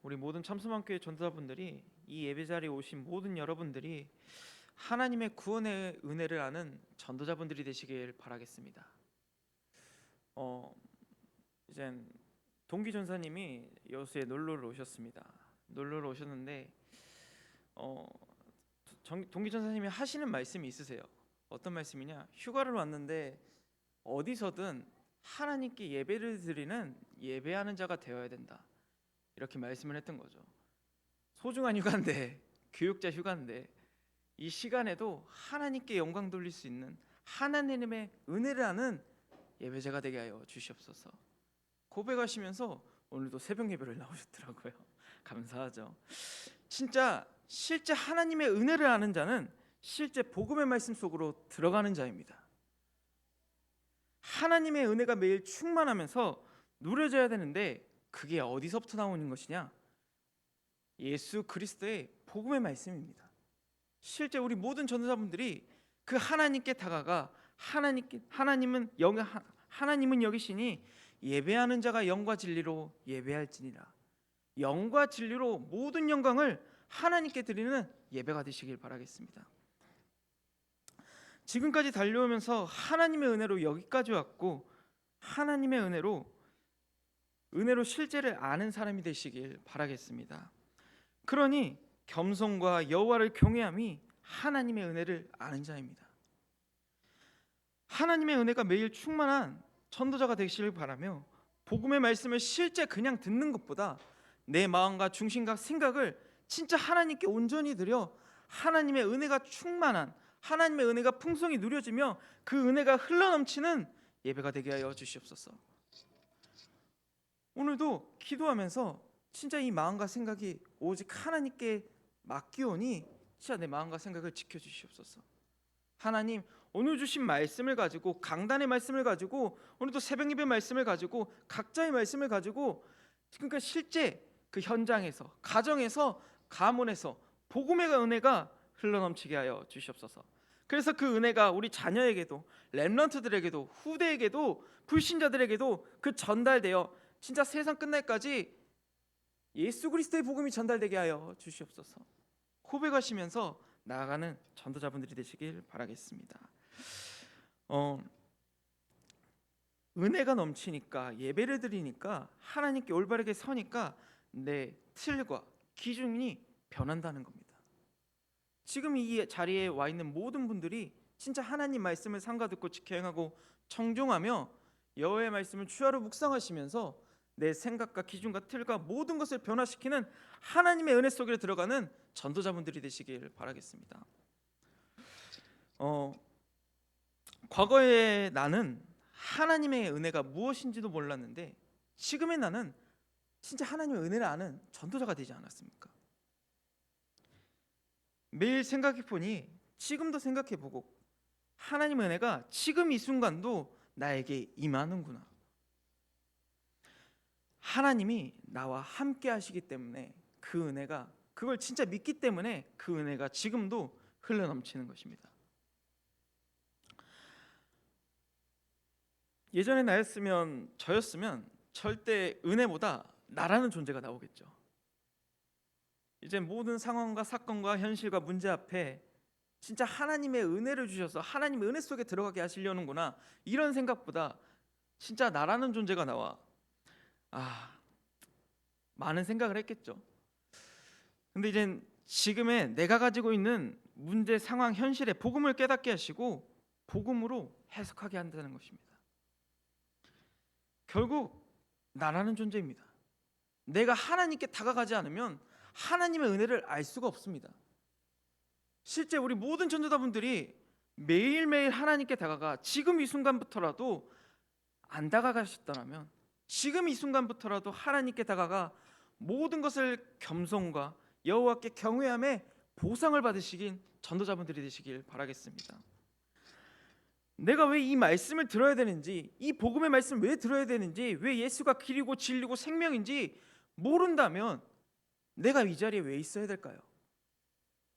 우리 모든 참소만교회 전도자분들이 이 예배 자리에 오신 모든 여러분들이 하나님의 구원의 은혜를 아는 전도자분들이 되시길 바라겠습니다. 이젠 동기 전사님이 여수에 놀러를 오셨습니다. 놀러를 오셨는데 동기 전사님이 하시는 말씀이 있으세요. 어떤 말씀이냐? 휴가를 왔는데 어디서든 하나님께 예배를 드리는 예배하는 자가 되어야 된다. 이렇게 말씀을 했던 거죠. 소중한 휴가인데, 교육자 휴가인데 이 시간에도 하나님께 영광 돌릴 수 있는 하나님의 은혜를 아는 예배자가 되게 하여 주시옵소서. 고백하시면서 오늘도 새벽 예배를 나오셨더라고요. 감사하죠. 진짜 실제 하나님의 은혜를 아는 자는 실제 복음의 말씀 속으로 들어가는 자입니다. 하나님의 은혜가 매일 충만하면서 누려져야 되는데 그게 어디서부터 나오는 것이냐? 예수 그리스도의 복음의 말씀입니다. 실제 우리 모든 전도자분들이 그 하나님께 다가가 하나님은 여기시니 예배하는 자가 영과 진리로 예배할지니라. 영과 진리로 모든 영광을 하나님께 드리는 예배가 되시길 바라겠습니다. 지금까지 달려오면서 하나님의 은혜로 여기까지 왔고 하나님의 은혜로 실제를 아는 사람이 되시길 바라겠습니다. 그러니 겸손과 여호와를 경외함이 하나님의 은혜를 아는 자입니다. 하나님의 은혜가 매일 충만한 전도자가 되시길 바라며 복음의 말씀을 실제 그냥 듣는 것보다 내 마음과 중심과 생각을 진짜 하나님께 온전히 드려 하나님의 은혜가 충만한 하나님의 은혜가 풍성히 누려지며 그 은혜가 흘러넘치는 예배가 되게 하여 주시옵소서. 오늘도 기도하면서 진짜 이 마음과 생각이 오직 하나님께 맡기오니 진짜 내 마음과 생각을 지켜주시옵소서. 하나님, 오늘 주신 말씀을 가지고 강단의 말씀을 가지고 오늘도 새벽 예배 말씀을 가지고 각자의 말씀을 가지고 그러니까 실제 그 현장에서 가정에서 가문에서 복음의 은혜가 흘러넘치게 하여 주시옵소서. 그래서 그 은혜가 우리 자녀에게도 렘넌트들에게도 후대에게도 불신자들에게도 그 전달되어 진짜 세상 끝날까지 예수 그리스도의 복음이 전달되게 하여 주시옵소서. 고백하시면서 나아가는 전도자분들이 되시길 바라겠습니다. 은혜가 넘치니까 예배를 드리니까 하나님께 올바르게 서니까 내 틀과 기준이 변한다는 겁니다. 지금 이 자리에 와 있는 모든 분들이 진짜 하나님 말씀을 삼가 듣고 지켜 행하고 청종하며 여호와의 말씀을 주야로 묵상하시면서 내 생각과 기준과 틀과 모든 것을 변화시키는 하나님의 은혜 속에 들어가는 전도자분들이 되시길 바라겠습니다. 과거에 나는 하나님의 은혜가 무엇인지도 몰랐는데 지금의 나는 진짜 하나님의 은혜를 아는 전도자가 되지 않았습니까? 매일 생각해보니 지금도 생각해보고 하나님의 은혜가 지금 이 순간도 나에게 임하는구나. 하나님이 나와 함께 하시기 때문에 그 은혜가 그걸 진짜 믿기 때문에 그 은혜가 지금도 흘러넘치는 것입니다. 예전에 저였으면 절대 은혜보다 나라는 존재가 나오겠죠. 이제 모든 상황과 사건과 현실과 문제 앞에 진짜 하나님의 은혜를 주셔서 하나님의 은혜 속에 들어가게 하시려는구나 이런 생각보다 진짜 나라는 존재가 나와 많은 생각을 했겠죠. 근데 이제 지금의 내가 가지고 있는 문제 상황 현실에 복음을 깨닫게 하시고 복음으로 해석하게 한다는 것입니다. 결국 나라는 존재입니다. 내가 하나님께 다가가지 않으면 하나님의 은혜를 알 수가 없습니다. 실제 우리 모든 전도자분들이 매일매일 하나님께 다가가 지금 이 순간부터라도 안 다가가셨다면 지금 이 순간부터라도 하나님께 다가가 모든 것을 겸손과 여호와께 경외함에 보상을 받으시긴 전도자분들이 되시길 바라겠습니다. 내가 왜 이 말씀을 들어야 되는지, 이 복음의 말씀을 왜 들어야 되는지, 왜 예수가 길이고 진리고 생명인지 모른다면 내가 이 자리에 왜 있어야 될까요?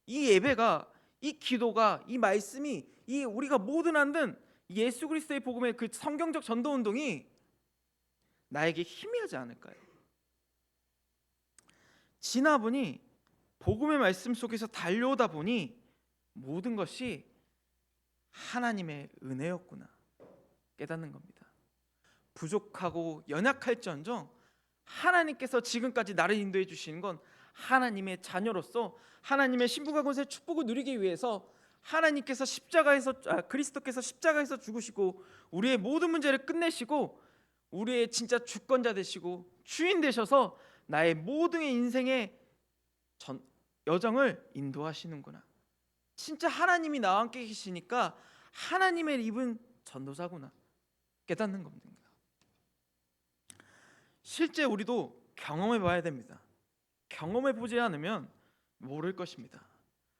이 예배가, 이 기도가, 이 말씀이, 이 우리가 모두 만든 예수 그리스도의 복음의 그 성경적 전도 운동이 나에게 희미하지 않을까요? 지나보니 복음의 말씀 속에서 달려오다 보니 모든 것이 하나님의 은혜였구나 깨닫는 겁니다. 부족하고 연약할지언정 하나님께서 지금까지 나를 인도해 주시는 건 하나님의 자녀로서 하나님의 신부가 권세의 축복을 누리기 위해서 하나님께서 그리스도께서 십자가에서 죽으시고 우리의 모든 문제를 끝내시고 우리의 진짜 주권자 되시고 주인 되셔서 나의 모든 인생의 여정을 인도하시는구나. 진짜 하나님이 나와 함께 계시니까 하나님의 입은 전도자구나 깨닫는 겁니다. 실제 우리도 경험해 봐야 됩니다. 경험해 보지 않으면 모를 것입니다.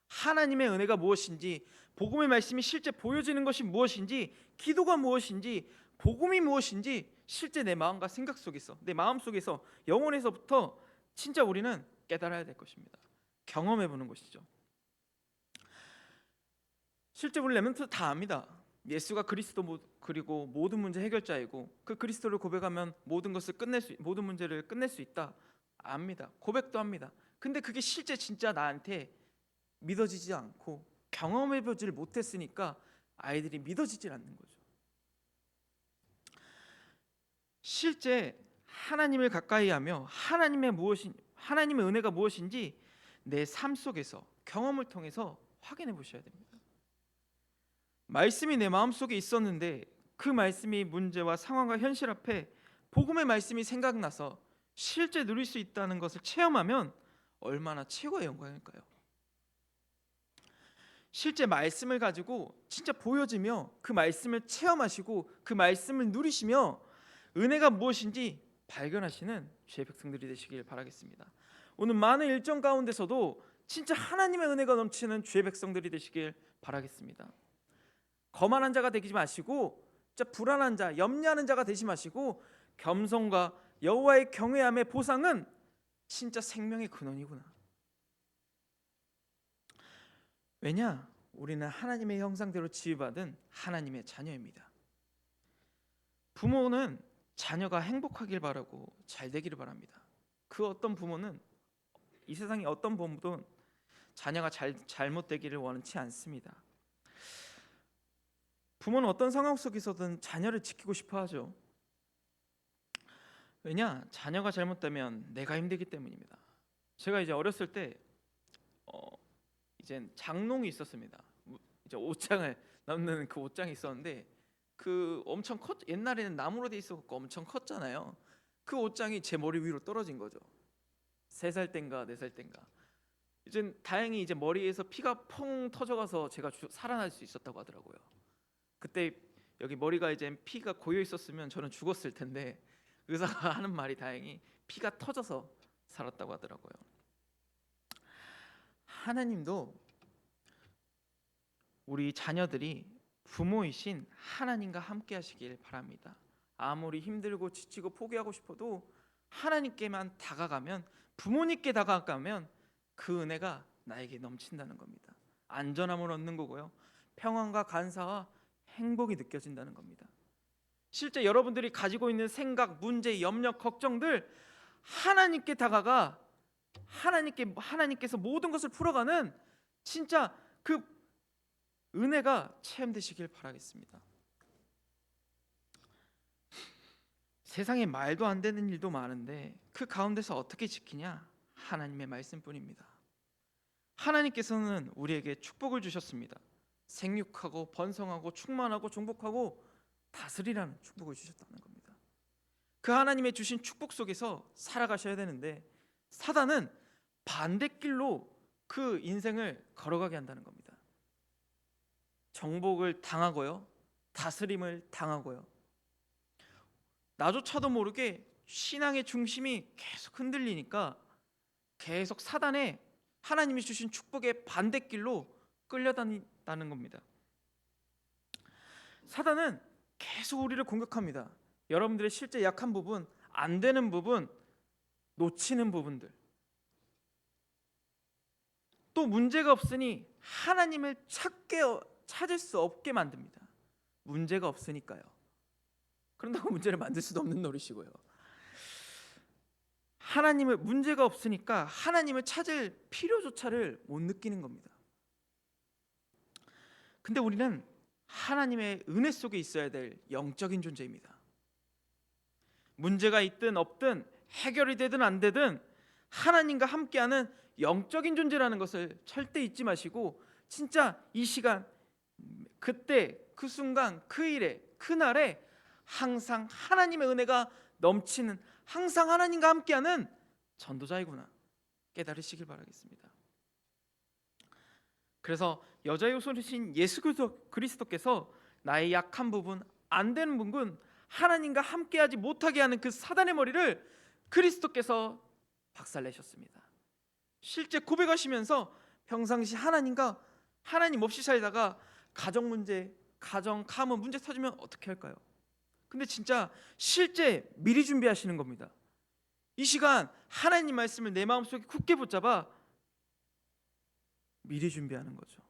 하나님의 은혜가 무엇인지, 복음의 말씀이 실제 보여지는 것이 무엇인지, 기도가 무엇인지, 복음이 무엇인지 실제 내 마음과 생각 속에서, 내 마음 속에서, 영혼에서부터 진짜 우리는 깨달아야 될 것입니다. 경험해 보는 것이죠. 실제 우리 렘넌트 다 압니다. 예수가 그리스도 그리고 모든 문제 해결자이고 그 그리스도를 고백하면 모든 문제를 끝낼 수 있다. 압니다. 고백도 합니다. 근데 그게 실제 진짜 나한테 믿어지지 않고 경험해 보지를 못했으니까 아이들이 믿어지질 않는 거죠. 실제 하나님을 가까이 하며 하나님의 은혜가 무엇인지 내 삶 속에서 경험을 통해서 확인해 보셔야 됩니다. 말씀이 내 마음속에 있었는데 그 말씀이 문제와 상황과 현실 앞에 복음의 말씀이 생각나서 실제 누릴 수 있다는 것을 체험하면 얼마나 최고의 영광일까요? 실제 말씀을 가지고 진짜 보여지며 그 말씀을 체험하시고 그 말씀을 누리시며 은혜가 무엇인지 발견하시는 주의 백성들이 되시길 바라겠습니다. 오늘 많은 일정 가운데서도 진짜 하나님의 은혜가 넘치는 주의 백성들이 되시길 바라겠습니다. 거만한 자가 되지 마시고 진짜 불안한 자, 염려하는 자가 되지 마시고 겸손과 여호와의 경외함의 보상은 진짜 생명의 근원이구나. 왜냐? 우리는 하나님의 형상대로 지음받은 하나님의 자녀입니다. 부모는 자녀가 행복하길 바라고 잘 되기를 바랍니다. 그 어떤 부모는 이 세상의 어떤 부모도 자녀가 잘못되기를 원치 않습니다. 부모는 어떤 상황 속에서든 자녀를 지키고 싶어 하죠. 왜냐? 자녀가 잘못되면 내가 힘들기 때문입니다. 제가 이제 어렸을 때 이제 장롱이 있었습니다. 이제 옷장을 넣는 그 옷장이 있었는데 그 엄청 옛날에는 나무로 돼 있었고 엄청 컸잖아요. 그 옷장이 제 머리 위로 떨어진 거죠. 3살 땐가 4살 땐가. 이제 다행히 이제 머리에서 피가 퐁 터져가서 제가 살아날 수 있었다고 하더라고요. 그때 여기 머리가 이제 피가 고여 있었으면 저는 죽었을 텐데 의사가 하는 말이 다행히 피가 터져서 살았다고 하더라고요. 하나님도 우리 자녀들이 부모이신 하나님과 함께 하시길 바랍니다. 아무리 힘들고 지치고 포기하고 싶어도 하나님께만 다가가면, 부모님께 다가가면 그 은혜가 나에게 넘친다는 겁니다. 안전함을 얻는 거고요. 평안과 감사와 행복이 느껴진다는 겁니다. 실제 여러분들이 가지고 있는 생각, 문제, 염려, 걱정들 하나님께 다가가 하나님께서 모든 것을 풀어가는 진짜 그 은혜가 체험되시길 바라겠습니다. 세상에 말도 안 되는 일도 많은데 그 가운데서 어떻게 지키냐? 하나님의 말씀뿐입니다. 하나님께서는 우리에게 축복을 주셨습니다. 생육하고 번성하고 충만하고 정복하고 다스리라는 축복을 주셨다는 겁니다. 그 하나님의 주신 축복 속에서 살아가셔야 되는데 사단은 반대길로 그 인생을 걸어가게 한다는 겁니다. 정복을 당하고요, 다스림을 당하고요. 나조차도 모르게 신앙의 중심이 계속 흔들리니까 계속 사단의 하나님이 주신 축복의 반대길로 끌려다닌다는 겁니다. 사단은 계속 우리를 공격합니다. 여러분들의 실제 약한 부분, 안 되는 부분, 놓치는 부분들, 또 문제가 없으니 하나님을 찾을 수 없게 만듭니다. 문제가 없으니까요. 그런다고 문제를 만들 수도 없는 노릇이고요. 하나님을 문제가 없으니까 하나님을 찾을 필요조차를 못 느끼는 겁니다. 근데 우리는 하나님의 은혜 속에 있어야 될 영적인 존재입니다. 문제가 있든 없든 해결이 되든 안 되든 하나님과 함께하는 영적인 존재라는 것을 절대 잊지 마시고 진짜 이 시간 그때 그 순간 그 일에 그날에 항상 하나님의 은혜가 넘치는 항상 하나님과 함께하는 전도자이구나 깨달으시길 바라겠습니다. 그래서 여자의 후손이신 예수 그리스도께서 나의 약한 부분 안 되는 부분 하나님과 함께하지 못하게 하는 그 사단의 머리를 그리스도께서 박살내셨습니다. 실제 고백하시면서 평상시 하나님과 하나님 없이 살다가 가정 문제, 가정 가문 문제 터지면 어떻게 할까요? 근데 진짜 실제 미리 준비하시는 겁니다. 이 시간 하나님 말씀을 내 마음속에 굳게 붙잡아 미리 준비하는 거죠.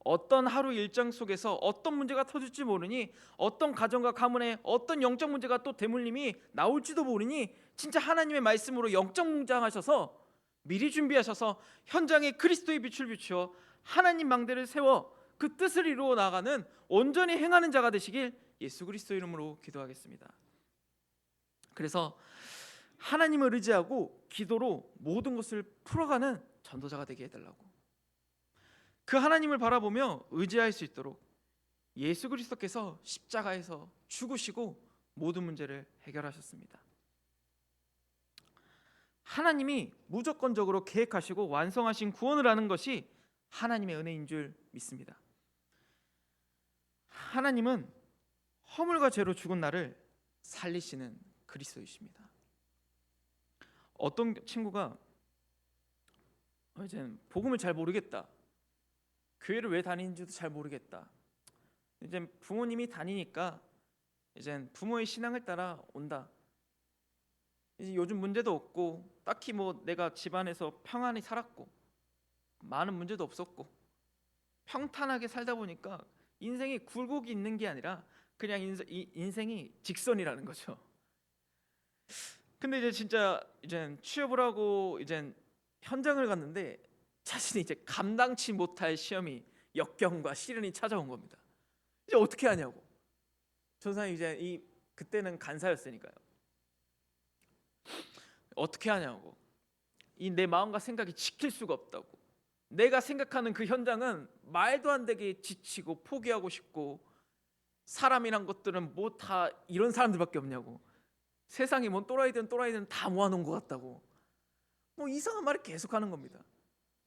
어떤 하루 일정 속에서 어떤 문제가 터질지 모르니 어떤 가정과 가문에 어떤 영적 문제가 또 대물림이 나올지도 모르니 진짜 하나님의 말씀으로 영적 무장하셔서 미리 준비하셔서 현장에 그리스도의 빛을 비추어 하나님 망대를 세워 그 뜻을 이루어 나가는 온전히 행하는 자가 되시길 예수 그리스도 이름으로 기도하겠습니다. 그래서 하나님을 의지하고 기도로 모든 것을 풀어가는 전도자가 되게 해달라고, 그 하나님을 바라보며 의지할 수 있도록 예수 그리스도께서 십자가에서 죽으시고 모든 문제를 해결하셨습니다. 하나님이 무조건적으로 계획하시고 완성하신 구원을 하는 것이 하나님의 은혜인 줄 믿습니다. 하나님은 허물과 죄로 죽은 나를 살리시는 그리스도이십니다. 어떤 친구가 이제 복음을 잘 모르겠다, 교회를 왜 다니는지도 잘 모르겠다, 이제 부모님이 다니니까 이제 부모의 신앙을 따라 온다, 이제 요즘 문제도 없고 딱히 뭐 내가 집안에서 평안히 살았고 많은 문제도 없었고 평탄하게 살다 보니까 인생이 굴곡이 있는 게 아니라 그냥 인생이 직선이라는 거죠. 근데 이제 진짜 이제 취업을 하고 이제 현장을 갔는데 자신이 이제 감당치 못할 시험이 역경과 시련이 찾아온 겁니다. 이제 어떻게 하냐고. 전사님 이제 그때는 간사였으니까요. 어떻게 하냐고. 이 내 마음과 생각이 지킬 수가 없다고. 내가 생각하는 그 현장은 말도 안 되게 지치고 포기하고 싶고 사람이란 것들은 뭐 다 이런 사람들밖에 없냐고. 세상에 뭔 또라이든 다 모아놓은 것 같다고. 뭐 이상한 말을 계속하는 겁니다.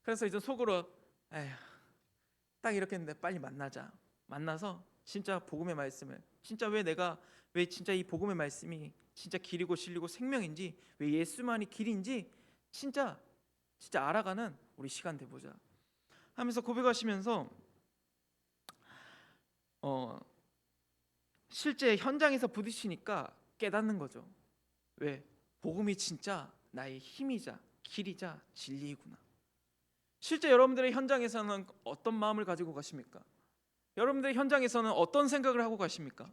그래서 이제 속으로 에휴, 딱 이렇게 했는데 빨리 만나서 진짜 복음의 말씀을 진짜 왜 진짜 이 복음의 말씀이 진짜 길이고 진리고 생명인지 왜 예수만이 길인지 진짜 알아가는 우리 시간 돼보자 하면서 고백하시면서 실제 현장에서 부딪히니까 깨닫는 거죠. 왜? 복음이 진짜 나의 힘이자 길이자 진리이구나. 실제 여러분들의 현장에서는 어떤 마음을 가지고 가십니까? 여러분들의 현장에서는 어떤 생각을 하고 가십니까?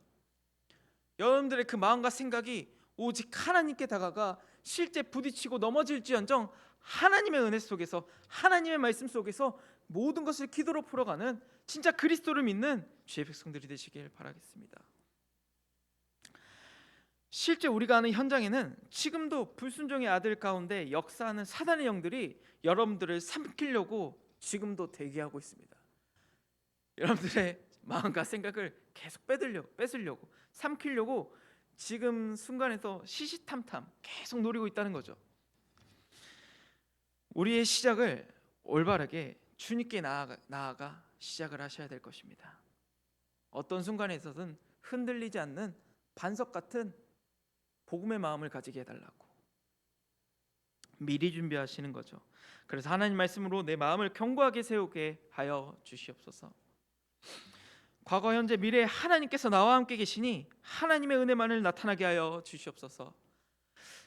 여러분들의 그 마음과 생각이 오직 하나님께 다가가 실제 부딪히고 넘어질지언정 하나님의 은혜 속에서 하나님의 말씀 속에서 모든 것을 기도로 풀어가는 진짜 그리스도를 믿는 주의 백성들이 되시길 바라겠습니다. 실제 우리가 아는 현장에는 지금도 불순종의 아들 가운데 역사하는 사단의 영들이 여러분들을 삼키려고 지금도 대기하고 있습니다. 여러분들의 마음과 생각을 계속 뺏으려고 삼키려고 지금 순간에서 시시탐탐 계속 노리고 있다는 거죠. 우리의 시작을 올바르게 주님께 나아가 시작을 하셔야 될 것입니다. 어떤 순간에서든 흔들리지 않는 반석 같은 복음의 마음을 가지게 해달라고 미리 준비하시는 거죠. 그래서 하나님 말씀으로 내 마음을 견고하게 세우게 하여 주시옵소서. 과거 현재 미래에 하나님께서 나와 함께 계시니 하나님의 은혜만을 나타나게 하여 주시옵소서.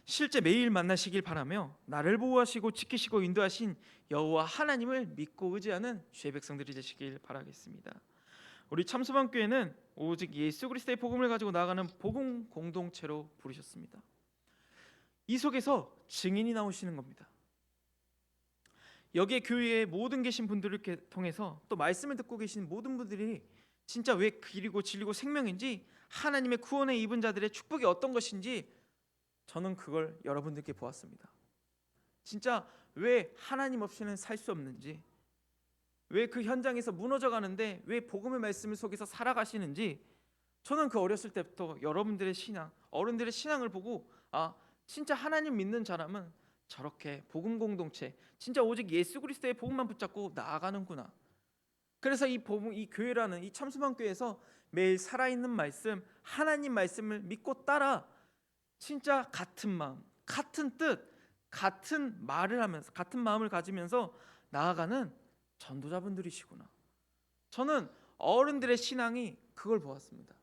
실제 매일 만나시길 바라며 나를 보호하시고 지키시고 인도하신 여호와 하나님을 믿고 의지하는 주의 백성들이 되시길 바라겠습니다. 우리 참소방교회는 오직 예수 그리스도의 복음을 가지고 나아가는 복음 공동체로 부르셨습니다. 이 속에서 증인이 나오시는 겁니다. 여기에 교회에 모든 계신 분들을 통해서 또 말씀을 듣고 계신 모든 분들이 진짜 왜 길이고 진리고 생명인지, 하나님의 구원에 입은 자들의 축복이 어떤 것인지 저는 그걸 여러분들께 보았습니다. 진짜 왜 하나님 없이는 살 수 없는지, 왜 그 현장에서 무너져 가는데 왜 복음의 말씀 속에서 살아가시는지, 저는 그 어렸을 때부터 여러분들의 신앙, 어른들의 신앙을 보고 진짜 하나님 믿는 사람은 저렇게 복음 공동체, 진짜 오직 예수 그리스도의 복음만 붙잡고 나아가는구나. 그래서 이 교회라는 이 참수만 교회에서 매일 살아있는 말씀, 하나님 말씀을 믿고 따라 진짜 같은 마음, 같은 뜻, 같은 말을 하면서, 같은 마음을 가지면서 나아가는 전도자분들이시구나. 저는 어른들의 신앙이 그걸 보았습니다.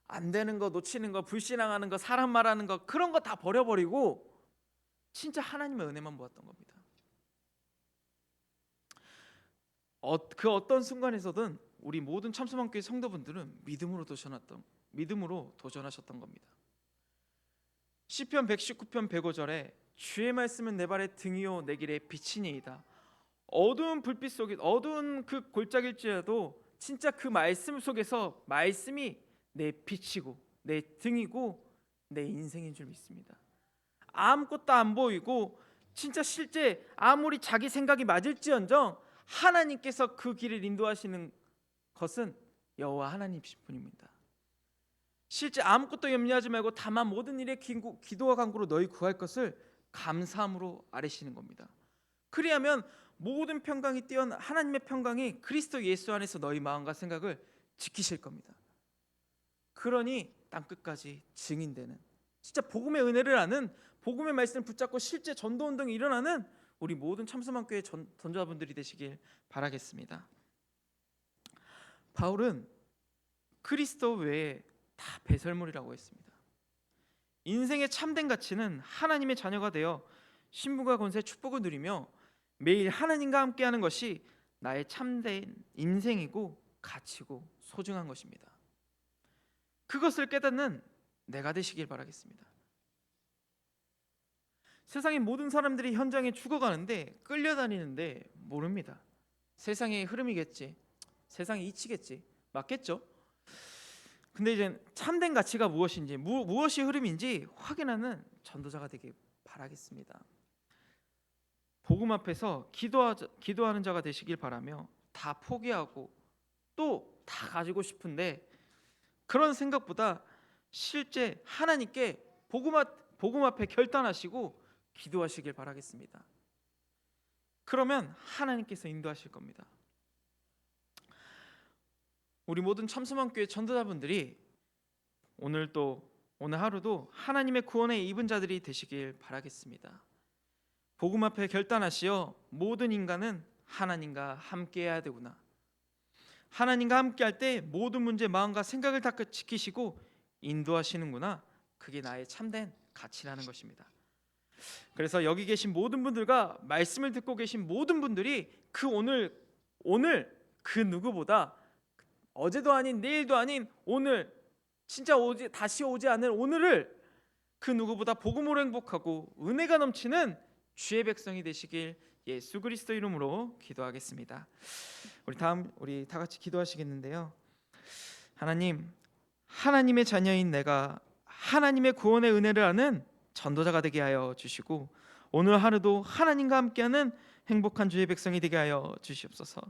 안 되는 거, 놓치는 거, 불신앙하는 거, 사람 말하는 거, 그런 거 다 버려버리고 진짜 하나님의 은혜만 보았던 겁니다. 그 어떤 순간에서든 우리 모든 참수만교회 성도분들은 믿음으로 도전하셨던 겁니다. 시편 119편 105절에 주의 말씀은 내 발의 등이요 내 길의 빛이니이다. 어두운 불빛 속에, 어두운 그 골짜기일지라도 진짜 그 말씀 속에서 말씀이 내 빛이고 내 등이고 내 인생인 줄 믿습니다. 아무것도 안 보이고 진짜 실제 아무리 자기 생각이 맞을지언정 하나님께서 그 길을 인도하시는 것은 여호와 하나님이신 분입니다. 실제 아무것도 염려하지 말고 다만 모든 일에 기도와 간구로 너희 구할 것을 감사함으로 아뢰시는 겁니다. 그리하면 모든 평강이 뛰어난 하나님의 평강이 그리스도 예수 안에서 너희 마음과 생각을 지키실 겁니다. 그러니 땅끝까지 증인되는, 진짜 복음의 은혜를 아는, 복음의 말씀을 붙잡고 실제 전도운동이 일어나는 우리 모든 참수만교회 전도자분들이 되시길 바라겠습니다. 바울은 그리스도 외에 다 배설물이라고 했습니다. 인생의 참된 가치는 하나님의 자녀가 되어 신분과 권세의 축복을 누리며 매일 하나님과 함께하는 것이 나의 참된 인생이고 가치고 소중한 것입니다. 그것을 깨닫는 내가 되시길 바라겠습니다. 세상의 모든 사람들이 현장에 죽어가는데 끌려다니는데 모릅니다. 세상의 흐름이겠지, 세상의 이치겠지, 맞겠죠? 근데 이제 참된 가치가 무엇인지, 무엇이 흐름인지 확인하는 전도자가 되길 바라겠습니다. 복음 앞에서 기도하는 자가 되시길 바라며 다 포기하고 또 다 가지고 싶은데 그런 생각보다 실제 하나님께 복음 앞에 결단하시고 기도하시길 바라겠습니다. 그러면 하나님께서 인도하실 겁니다. 우리 모든 참수만교회 전도자분들이 오늘 하루도 하나님의 구원에 입은 자들이 되시길 바라겠습니다. 복음 앞에 결단하시어 모든 인간은 하나님과 함께해야 되구나. 하나님과 함께할 때 모든 문제, 마음과 생각을 다 지키시고 인도하시는구나. 그게 나의 참된 가치라는 것입니다. 그래서 여기 계신 모든 분들과 말씀을 듣고 계신 모든 분들이 그 오늘 그 누구보다 어제도 아닌 내일도 아닌 오늘, 진짜 다시 오지 않을 오늘을 그 누구보다 복음으로 행복하고 은혜가 넘치는 주의 백성이 되시길 예수 그리스도 이름으로 기도하겠습니다. 우리 다 같이 기도하시겠는데요. 하나님, 하나님의 자녀인 내가 하나님의 구원의 은혜를 아는 전도자가 되게 하여 주시고 오늘 하루도 하나님과 함께하는 행복한 주의 백성이 되게 하여 주시옵소서.